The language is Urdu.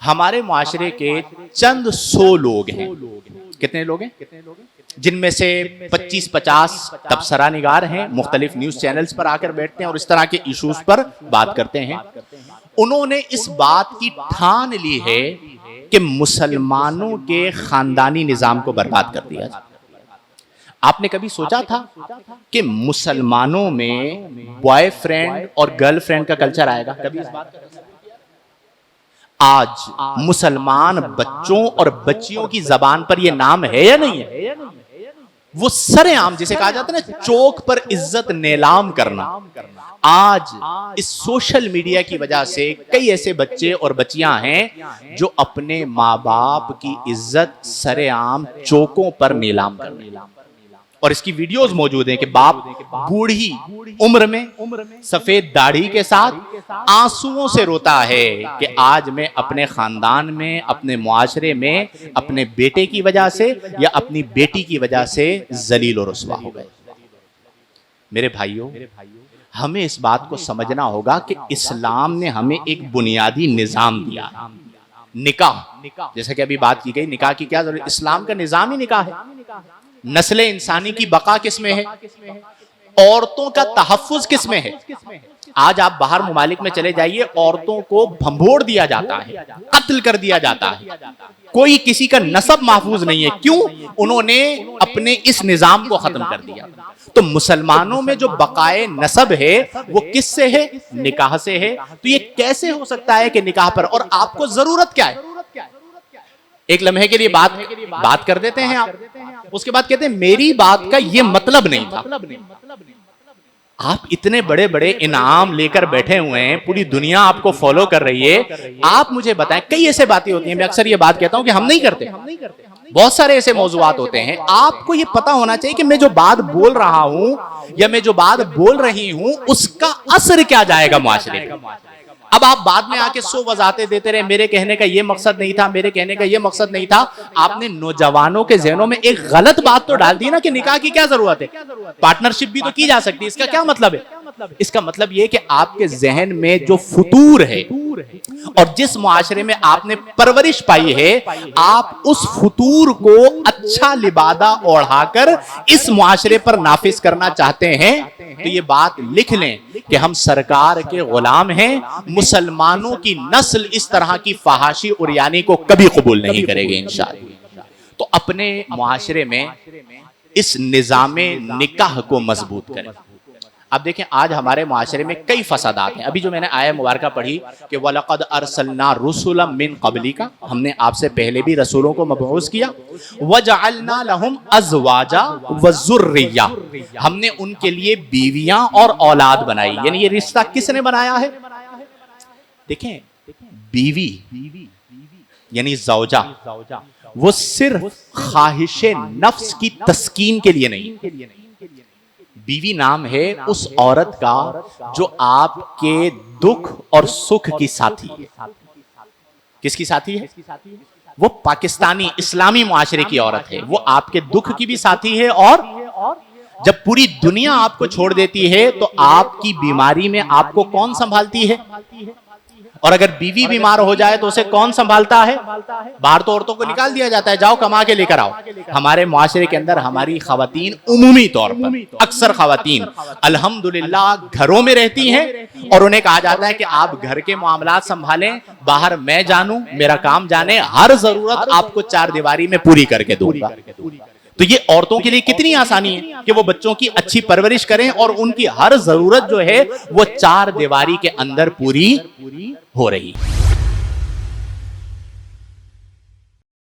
ہمارے معاشرے کے چند سو لوگ ہیں. کتنے لوگ ہیں؟ جن میں سے 25-50 تبصرہ نگار ہیں، مختلف نیوز چینلز پر آ کر بیٹھتے ہیں اور اس طرح کے ایشوز پر بات کرتے ہیں. انہوں نے اس بات کی ٹھان لی ہے کہ مسلمانوں کے خاندانی نظام کو برباد کر دیا جائے. آپ نے کبھی سوچا تھا کہ مسلمانوں میں بوائے فرینڈ اور گرل فرینڈ کا کلچر آئے گا؟ کبھی اس بات کا؟ آج مسلمان بچوں اور بچیوں کی زبان پر یہ نام ہے یا نہیں ہے؟ وہ سر عام جسے کہا جاتا ہے نا چوک پر عزت نیلام کرنا. آج اس سوشل میڈیا کی وجہ سے کئی ایسے بچے اور بچیاں ہیں جو اپنے ماں باپ کی عزت سر عام چوکوں پر نیلام کرتے ہیں. اور اس کی ویڈیوز موجود ہیں کہ باپ بوڑھی عمر میں سفید داڑھی کے ساتھ آنسوؤں سے روتا ہے کہ آج میں اپنے خاندان میں، اپنے معاشرے میں اپنے بیٹے کی وجہ سے یا اپنی بیٹی کی وجہ سے ذلیل و رسوا ہو گئے. میرے بھائیوں، ہمیں اس بات کو سمجھنا ہوگا کہ اسلام نے ہمیں ایک بنیادی نظام دیا ہے. نکاح، جیسا کہ ابھی بات کی گئی، نکاح کی کیا ضرورت؟ اسلام کا نظام ہی نکاح ہے. نسل انسانی کی بقا کس میں ہے؟ عورتوں کا تحفظ کس میں ہے؟ آج آپ باہر ممالک میں چلے جائیے، عورتوں کو بھنبوڑ دیا جاتا ہے، قتل کر دیا جاتا ہے، کوئی کسی کا نسب محفوظ نہیں ہے. کیوں؟ انہوں نے اپنے اس نظام کو ختم کر دیا. تو مسلمانوں میں جو بقائے نسب ہے وہ کس سے ہے؟ نکاح سے ہے. تو یہ کیسے ہو سکتا ہے کہ نکاح پر، اور آپ کو ضرورت کیا ہے؟ ایک لمحے کے لیے بات کر دیتے ہیں آپ، اس کے بعد کہتے ہیں میری بات کا یہ مطلب نہیں تھا. آپ اتنے بڑے بڑے انعام لے کر بیٹھے ہوئے ہیں، پوری دنیا آپ کو فالو کر رہی ہے. آپ مجھے بتائیں، کئی ایسے باتیں ہوتی ہیں، میں اکثر یہ بات کہتا ہوں کہ ہم نہیں کرتے. بہت سارے ایسے موضوعات ہوتے ہیں، آپ کو یہ پتا ہونا چاہیے کہ میں جو بات بول رہا ہوں یا میں جو بات بول رہی ہوں اس کا اثر کیا جائے گا معاشرے میں. اب آپ بعد میں آ کے سو وضاحتیں دیتے رہے، میرے کہنے کا یہ مقصد نہیں تھا، میرے کہنے کا یہ مقصد نہیں تھا. آپ نے نوجوانوں کے ذہنوں میں ایک غلط بات تو ڈال دی نا کہ نکاح کی کیا ضرورت ہے، پارٹنرشپ بھی تو کی جا سکتی ہے. اس کا کیا مطلب ہے؟ اس کا مطلب یہ کہ آپ کے ذہن میں جو فطور ہے اور جس معاشرے میں آپ نے پرورش پائی ہے، آپ اس فطور کو اچھا لبادہ اوڑھا کر اس معاشرے پر نافذ کرنا چاہتے ہیں. تو یہ بات لکھ لیں کہ ہم سرکار کے غلام ہیں. مسلمانوں کی نسل اس طرح کی فحاشی عریانی کو کبھی قبول نہیں کرے گی انشاءاللہ. تو اپنے معاشرے میں اس نظام نکاح کو مضبوط کریں. اب دیکھیں آج ہمارے معاشرے میں کئی فسادات ہیں. ابھی جو میں نے آیہ مبارکہ پڑھی کہ وَلَقَدْ أَرْسَلْنَا رُسُلًا مِّن قَبْلِكَ، ہم نے آپ سے پہلے بھی رسولوں کو مبعوث کیا. وَجَعَلْنَا لَهُمْ أَزْوَاجًا وَذُرِّيَّةً، ہم نے ان کے لیے بیویاں اور اولاد بنائی. یعنی یہ رشتہ کس نے بنایا ہے؟ دیکھیں، بیوی یعنی زوجہ وہ صرف خواہش نفس کی تسکین کے لیے نہیں. بیوی نام ہے اس عورت کا جو آپ کے دکھ اور سکھ کی ساتھی ہے. کس کی ساتھی ہے؟ وہ پاکستانی اسلامی معاشرے کی عورت ہے. وہ آپ کے دکھ کی بھی ساتھی ہے، اور جب پوری دنیا آپ کو چھوڑ دیتی ہے تو آپ کی بیماری میں آپ کو کون سنبھالتی ہے؟ اور اگر بیوی بیمار ہو جائے تو اسے کون سنبھالتا ہے؟ باہر تو عورتوں کو نکال دیا جاتا ہے، جاؤ کما کے لے کر آؤ. ہمارے معاشرے کے اندر ہماری خواتین عمومی طور پر، اکثر خواتین الحمدللہ گھروں میں رہتی ہیں اور انہیں کہا جاتا ہے کہ آپ گھر کے معاملات سنبھالیں، باہر میں جانوں، میرا کام جانے، ہر ضرورت آپ کو چار دیواری میں پوری کر کے دوں گا. تو یہ عورتوں کے لیے کتنی آسانی ہے کہ وہ بچوں کی اچھی پرورش کریں اور ان کی ہر ضرورت جو ہے وہ چار دیواری کے اندر پوری ہو رہی.